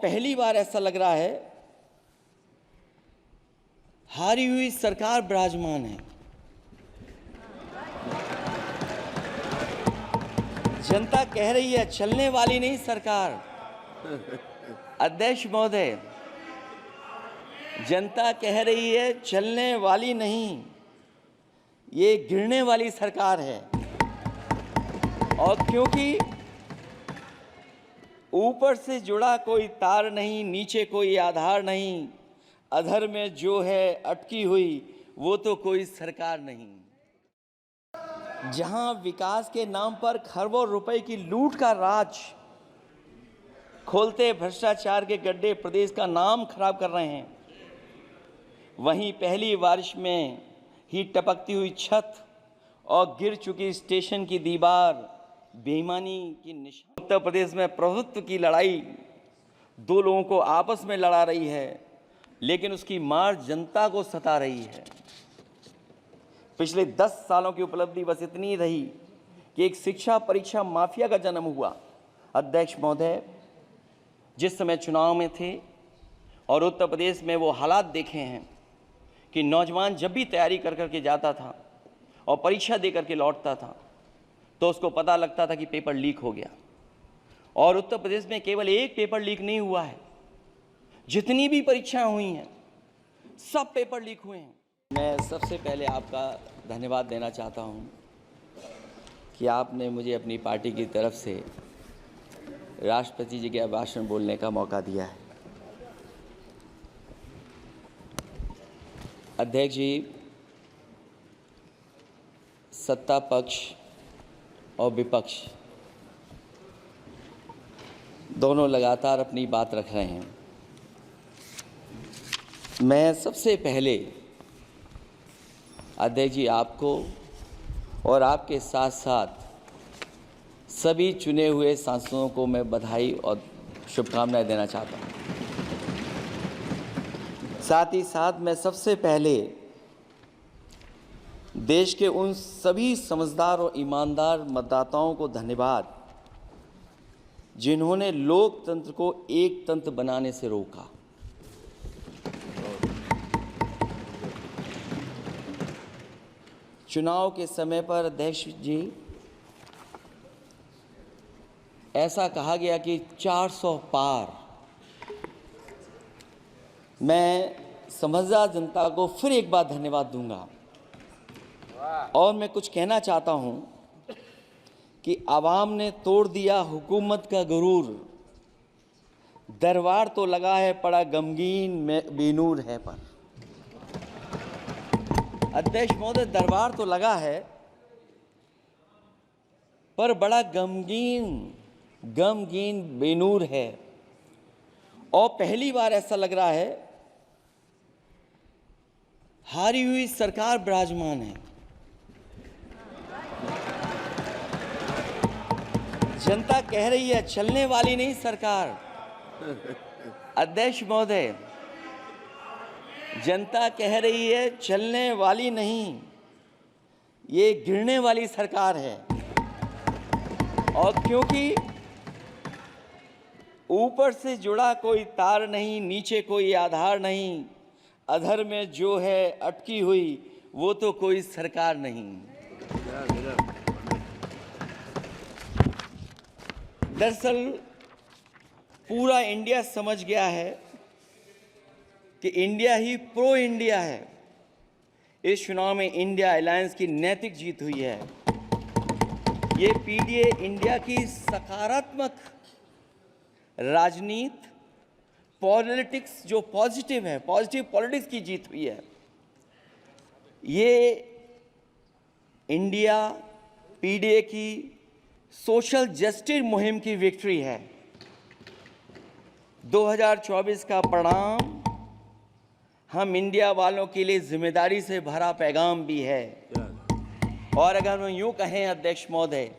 पहली बार ऐसा लग रहा है हारी हुई सरकार विराजमान है। जनता कह रही है चलने वाली नहीं सरकार। अध्यक्ष महोदय, जनता कह रही है चलने वाली नहीं, ये गिरने वाली सरकार है। और क्योंकि ऊपर से जुड़ा कोई तार नहीं, नीचे कोई आधार नहीं, अधर में जो है अटकी हुई वो तो कोई सरकार नहीं। जहां विकास के नाम पर खरबों रुपए की लूट का राज खोलते भ्रष्टाचार के गड्ढे प्रदेश का नाम खराब कर रहे हैं, वहीं पहली बारिश में ही टपकती हुई छत और गिर चुकी स्टेशन की दीवार बेईमानी की निशान। उत्तर प्रदेश में प्रभुत्व की लड़ाई दो लोगों को आपस में लड़ा रही है, लेकिन उसकी मार जनता को सता रही है। पिछले 10 सालों की उपलब्धि बस इतनी रही कि एक शिक्षा परीक्षा माफिया का जन्म हुआ। अध्यक्ष महोदय, जिस समय चुनाव में थे और उत्तर प्रदेश में वो हालात देखे हैं कि नौजवान जब भी तैयारी कर करके जाता था और परीक्षा दे करके लौटता था तो उसको पता लगता था कि पेपर लीक हो गया। और उत्तर प्रदेश में केवल एक पेपर लीक नहीं हुआ है, जितनी भी परीक्षाएं हुई हैं सब पेपर लीक हुए हैं। मैं सबसे पहले आपका धन्यवाद देना चाहता हूं कि आपने मुझे अपनी पार्टी की तरफ से राष्ट्रपति जी के भाषण बोलने का मौका दिया है। अध्यक्ष जी, सत्ता पक्ष और विपक्ष दोनों लगातार अपनी बात रख रहे हैं। मैं सबसे पहले अध्यक्ष जी आपको और आपके साथ साथ सभी चुने हुए सांसदों को मैं बधाई और शुभकामनाएं देना चाहता हूं। साथ ही साथ मैं सबसे पहले देश के उन सभी समझदार और ईमानदार मतदाताओं को धन्यवाद जिन्होंने लोकतंत्र को एक तंत्र बनाने से रोका। चुनाव के समय पर अध्यक्ष जी ऐसा कहा गया कि 400 पार। मैं समझदार जनता को फिर एक बार धन्यवाद दूंगा और मैं कुछ कहना चाहता हूं कि आवाम ने तोड़ दिया हुकूमत का गुरूर, दरबार तो लगा है पड़ा गमगीन में बेनूर है पर। अध्यक्ष महोदय, दरबार तो लगा है पर बड़ा गमगीन बेनूर है। और पहली बार ऐसा लग रहा है हारी हुई सरकार विराजमान है। जनता कह रही है चलने वाली नहीं सरकार। अध्यक्ष महोदय, जनता कह रही है चलने वाली नहीं, ये गिरने वाली सरकार है। और क्योंकि ऊपर से जुड़ा कोई तार नहीं, नीचे कोई आधार नहीं, अधर में जो है अटकी हुई वो तो कोई सरकार नहीं। दरअसल पूरा इंडिया समझ गया है कि इंडिया ही प्रो इंडिया है। इस चुनाव में इंडिया अलायंस की नैतिक जीत हुई है। ये पीडीए इंडिया की सकारात्मक राजनीति, पॉलिटिक्स जो पॉजिटिव है, पॉजिटिव पॉलिटिक्स की जीत हुई है। ये इंडिया पीडीए की सोशल जस्टिस मुहिम की विक्ट्री है। 2024 का परिणाम हम इंडिया वालों के लिए जिम्मेदारी से भरा पैगाम भी है। और अगर हम यूं कहें अध्यक्ष महोदय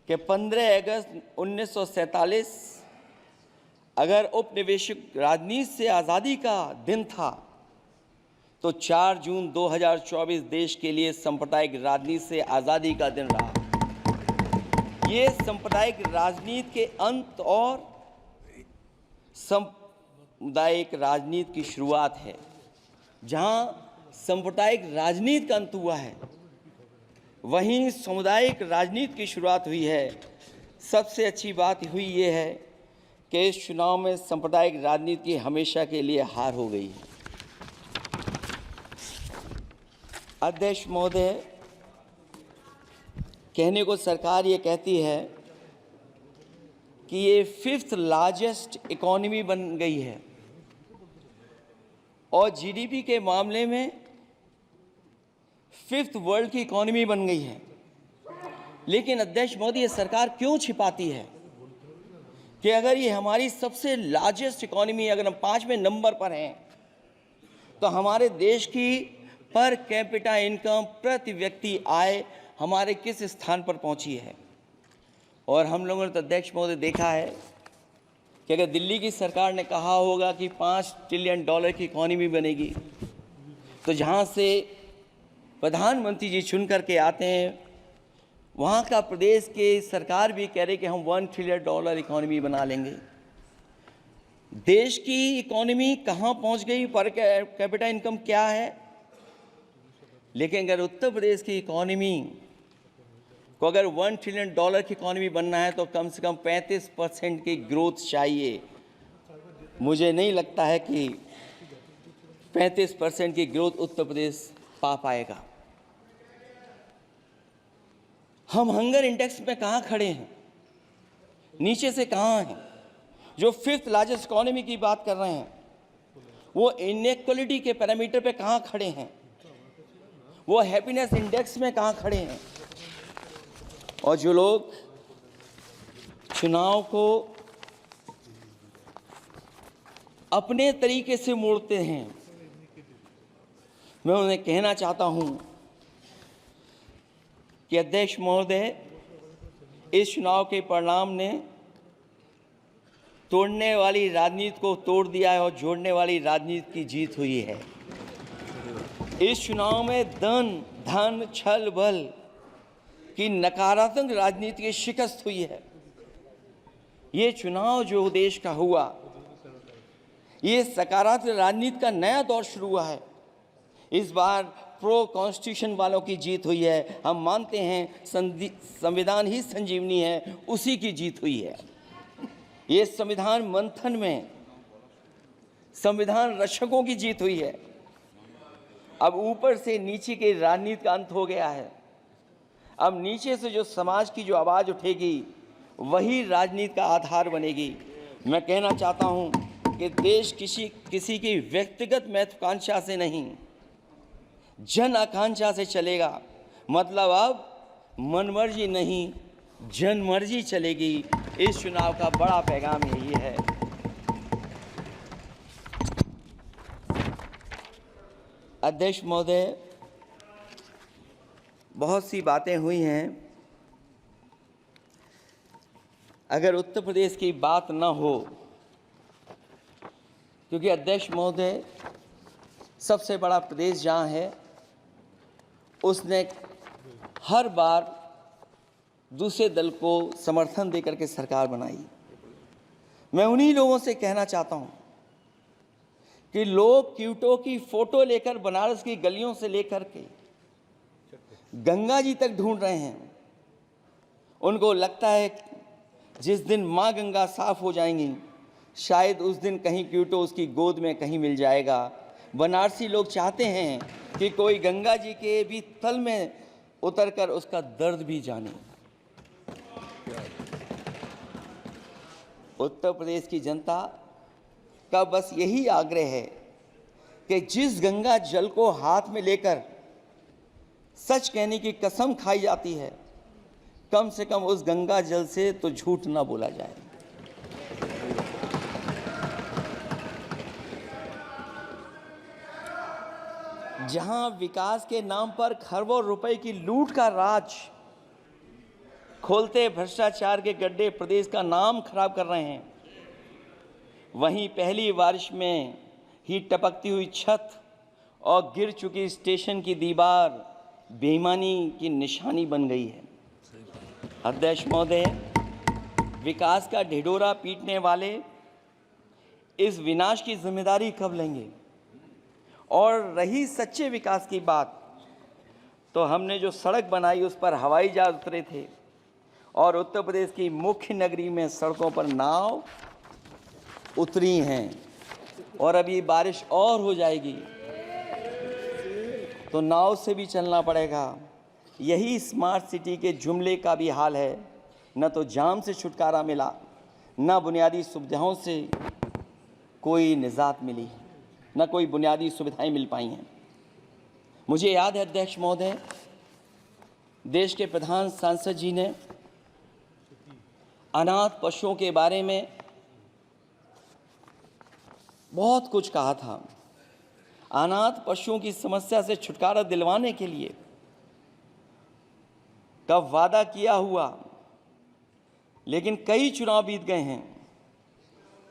कि 15 अगस्त 1947 अगर उपनिवेशिक राजनीति से आज़ादी का दिन था तो 4 जून 2024 देश के लिए सांप्रदायिक राजनीति से आज़ादी का दिन रहा। ये सांप्रदायिक राजनीति के अंत और सामुदायिक राजनीति की शुरुआत है। जहां सांप्रदायिक राजनीति का अंत हुआ है, वहीं सामुदायिक राजनीति की शुरुआत हुई है। सबसे अच्छी बात हुई ये है कि इस चुनाव में सांप्रदायिक राजनीति की हमेशा के लिए हार हो गई है। अध्यक्ष महोदय, कहने को सरकार ये कहती है कि ये 5th लार्जेस्ट इकोनॉमी बन गई है और जीडीपी के मामले में 5th वर्ल्ड की इकोनॉमी बन गई है। लेकिन अध्यक्ष महोदय, ये सरकार क्यों छिपाती है कि अगर ये हमारी सबसे लार्जेस्ट इकोनॉमी, अगर हम 5वें नंबर पर हैं, तो हमारे देश की पर कैपिटा इनकम, प्रति व्यक्ति आय हमारे किस स्थान पर पहुंची है। और हम लोगों ने तो अध्यक्ष महोदय देखा है कि अगर दिल्ली की सरकार ने कहा होगा कि $5 ट्रिलियन की इकोनॉमी बनेगी, तो जहां से प्रधानमंत्री जी चुन करके आते हैं, वहाँ का प्रदेश के सरकार भी कह रहे कि हम $1 ट्रिलियन इकोनॉमी बना लेंगे। देश की इकोनॉमी कहाँ पहुँच गई, पर कैपिटा इनकम क्या है। लेकिन अगर उत्तर प्रदेश की इकोनॉमी को अगर $1 ट्रिलियन की इकोनॉमी बनना है, तो कम से कम 35% की ग्रोथ चाहिए। मुझे नहीं लगता है कि 35% की ग्रोथ उत्तर प्रदेश पा पाएगा। हम हंगर इंडेक्स में कहाँ खड़े हैं, नीचे से कहाँ हैं। जो 5th लार्जेस्ट इकोनॉमी की बात कर रहे हैं, वो इनइक्वालिटी के पैरामीटर पे कहाँ खड़े हैं, वो हैप्पीनेस इंडेक्स में कहाँ खड़े हैं। और जो लोग चुनाव को अपने तरीके से मोड़ते हैं, मैं उन्हें कहना चाहता हूं कि अध्यक्ष महोदय, इस चुनाव के परिणाम ने तोड़ने वाली राजनीति को तोड़ दिया है और जोड़ने वाली राजनीति की जीत हुई है। इस चुनाव में धन छल बल की नकारात्मक राजनीति की शिकस्त हुई है। ये चुनाव जो देश का हुआ, ये सकारात्मक राजनीति का नया दौर शुरू हुआ है। इस बार प्रो कॉन्स्टिट्यूशन वालों की जीत हुई है। हम मानते हैं संविधान ही संजीवनी है, उसी की जीत हुई है। ये संविधान मंथन में संविधान रक्षकों की जीत हुई है। अब ऊपर से नीचे की राजनीति का अंत हो गया है। अब नीचे से जो समाज की जो आवाज़ उठेगी, वही राजनीति का आधार बनेगी। मैं कहना चाहता हूं कि देश किसी की व्यक्तिगत महत्वाकांक्षा से नहीं, जन आकांक्षा से चलेगा। मतलब अब मनमर्जी नहीं, जनमर्जी चलेगी। इस चुनाव का बड़ा पैगाम यही है। अध्यक्ष महोदय, बहुत सी बातें हुई हैं। अगर उत्तर प्रदेश की बात न हो, क्योंकि अध्यक्ष महोदय सबसे बड़ा प्रदेश जहाँ है, उसने हर बार दूसरे दल को समर्थन देकर के सरकार बनाई। मैं उन्हीं लोगों से कहना चाहता हूँ कि लोग क्यूटो की फोटो लेकर बनारस की गलियों से लेकर के गंगा जी तक ढूंढ रहे हैं। उनको लगता है जिस दिन माँ गंगा साफ हो जाएंगी, शायद उस दिन कहीं क्यूटो उसकी गोद में कहीं मिल जाएगा। बनारसी लोग चाहते हैं कि कोई गंगा जी के भी तल में उतरकर उसका दर्द भी जाने। उत्तर प्रदेश की जनता का बस यही आग्रह है कि जिस गंगा जल को हाथ में लेकर सच कहने की कसम खाई जाती है, कम से कम उस गंगा जल से तो झूठ ना बोला जाए। जहां विकास के नाम पर खरबों रुपए की लूट का राज खोलते भ्रष्टाचार के गड्ढे प्रदेश का नाम खराब कर रहे हैं, वहीं पहली बारिश में ही टपकती हुई छत और गिर चुकी स्टेशन की दीवार बेईमानी की निशानी बन गई है। अध्यक्ष महोदय, विकास का ढिढोरा पीटने वाले इस विनाश की जिम्मेदारी कब लेंगे? और रही सच्चे विकास की बात, तो हमने जो सड़क बनाई उस पर हवाई जहाज उतरे थे, और उत्तर प्रदेश की मुख्य नगरी में सड़कों पर नाव उतरी हैं, और अभी बारिश और हो जाएगी तो नाव से भी चलना पड़ेगा। यही स्मार्ट सिटी के जुमले का भी हाल है। न तो जाम से छुटकारा मिला, न बुनियादी सुविधाओं से कोई निजात मिली, न कोई बुनियादी सुविधाएं मिल पाई हैं। मुझे याद है अध्यक्ष महोदय, देश के प्रधान सांसद जी ने अनाथ पशुओं के बारे में बहुत कुछ कहा था। अनाथ पशुओं की समस्या से छुटकारा दिलवाने के लिए कब वादा किया हुआ, लेकिन कई चुनाव बीत गए हैं,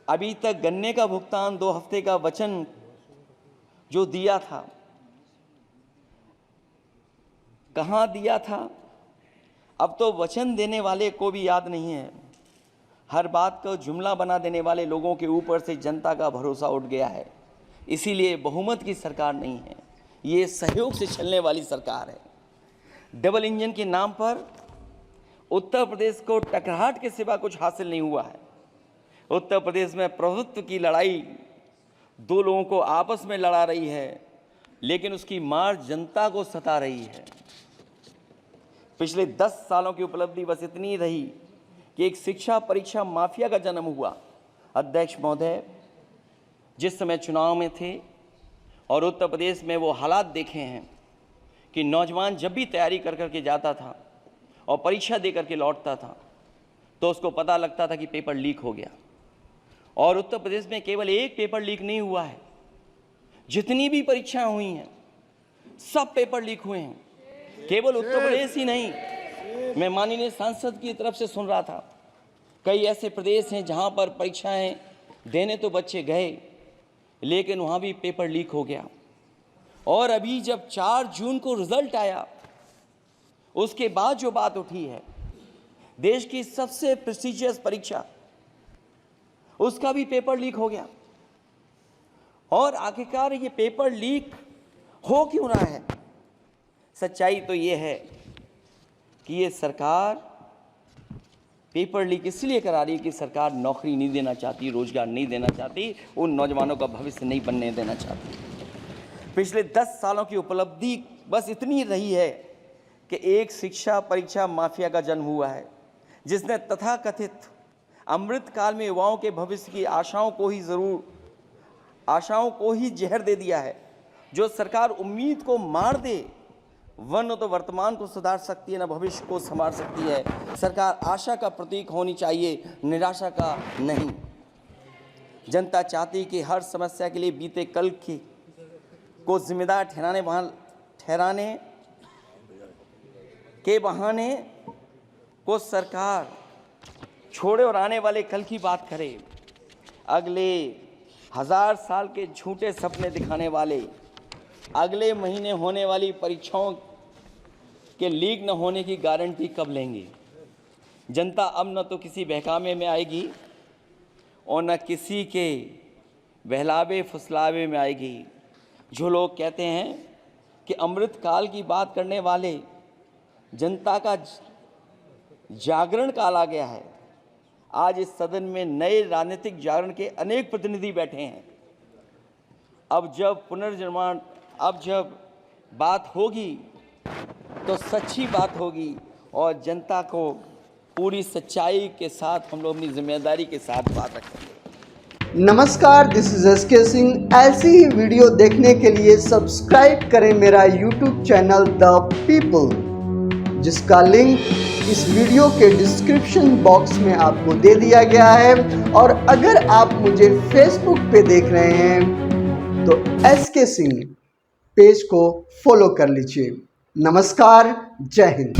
अभी तक गन्ने का भुगतान 2 हफ्ते का वचन जो दिया था, कहाँ दिया था? अब तो वचन देने वाले को भी याद नहीं है। हर बात को जुमला बना देने वाले लोगों के ऊपर से जनता का भरोसा उठ गया है। इसीलिए बहुमत की सरकार नहीं है, ये सहयोग से चलने वाली सरकार है। डबल इंजन के नाम पर उत्तर प्रदेश को टकराहट के सिवा कुछ हासिल नहीं हुआ है। उत्तर प्रदेश में प्रभुत्व की लड़ाई 2 लोगों को आपस में लड़ा रही है, लेकिन उसकी मार जनता को सता रही है। पिछले 10 सालों की उपलब्धि बस इतनी रही कि एक शिक्षा परीक्षा माफिया का जन्म हुआ। अध्यक्ष महोदय, जिस समय चुनाव में थे और उत्तर प्रदेश में वो हालात देखे हैं कि नौजवान जब भी तैयारी कर करके जाता था और परीक्षा दे करके लौटता था तो उसको पता लगता था कि पेपर लीक हो गया। और उत्तर प्रदेश में केवल एक पेपर लीक नहीं हुआ है, जितनी भी परीक्षाएं हुई हैं सब पेपर लीक हुए हैं। केवल उत्तर प्रदेश ही नहीं, मैं माननीय सांसद की तरफ से सुन रहा था, कई ऐसे प्रदेश हैं जहां पर परीक्षाएं देने तो बच्चे गए, लेकिन वहां भी पेपर लीक हो गया। और अभी जब 4 जून को रिजल्ट आया, उसके बाद जो बात उठी है, देश की सबसे प्रेस्टिजियस परीक्षा, उसका भी पेपर लीक हो गया। और आखिरकार ये पेपर लीक हो क्यों रहा है? सच्चाई तो ये है कि ये सरकार पेपर लीक इसलिए करा रही है कि सरकार नौकरी नहीं देना चाहती, रोजगार नहीं देना चाहती, उन नौजवानों का भविष्य नहीं बनने देना चाहती। पिछले 10 सालों की उपलब्धि बस इतनी रही है कि एक शिक्षा परीक्षा माफिया का जन्म हुआ है, जिसने तथाकथित अमृत काल में युवाओं के भविष्य की आशाओं को ही जहर दे दिया है। जो सरकार उम्मीद को मार दे, वह न तो वर्तमान को सुधार सकती है, न भविष्य को संवार सकती है। सरकार आशा का प्रतीक होनी चाहिए, निराशा का नहीं। जनता चाहती कि हर समस्या के लिए बीते कल को जिम्मेदार ठहराने के बहाने को सरकार छोड़े और आने वाले कल की बात करे। अगले 1000 साल के झूठे सपने दिखाने वाले अगले महीने होने वाली परीक्षाओं के लीक न होने की गारंटी कब लेंगे? जनता अब न तो किसी बहकावे में आएगी और न किसी के बहलावे फुसलावे में आएगी। जो लोग कहते हैं कि अमृत काल की बात करने वाले जनता का जागरण काल आ गया है। आज इस सदन में नए राजनीतिक जागरण के अनेक प्रतिनिधि बैठे हैं। अब जब बात होगी तो सच्ची बात होगी और जनता को पूरी सच्चाई के साथ हम लोग अपनी जिम्मेदारी के साथ बात रखेंगे। नमस्कार, दिस इज एसके सिंह। ऐसी ही वीडियो देखने के लिए सब्सक्राइब करें मेरा यूट्यूब चैनल द पीपल, जिसका लिंक इस वीडियो के डिस्क्रिप्शन बॉक्स में आपको दे दिया गया है। और अगर आप मुझे फेसबुक पे देख रहे हैं तो एसके सिंह पेज को फॉलो कर लीजिए। नमस्कार, जय हिंद।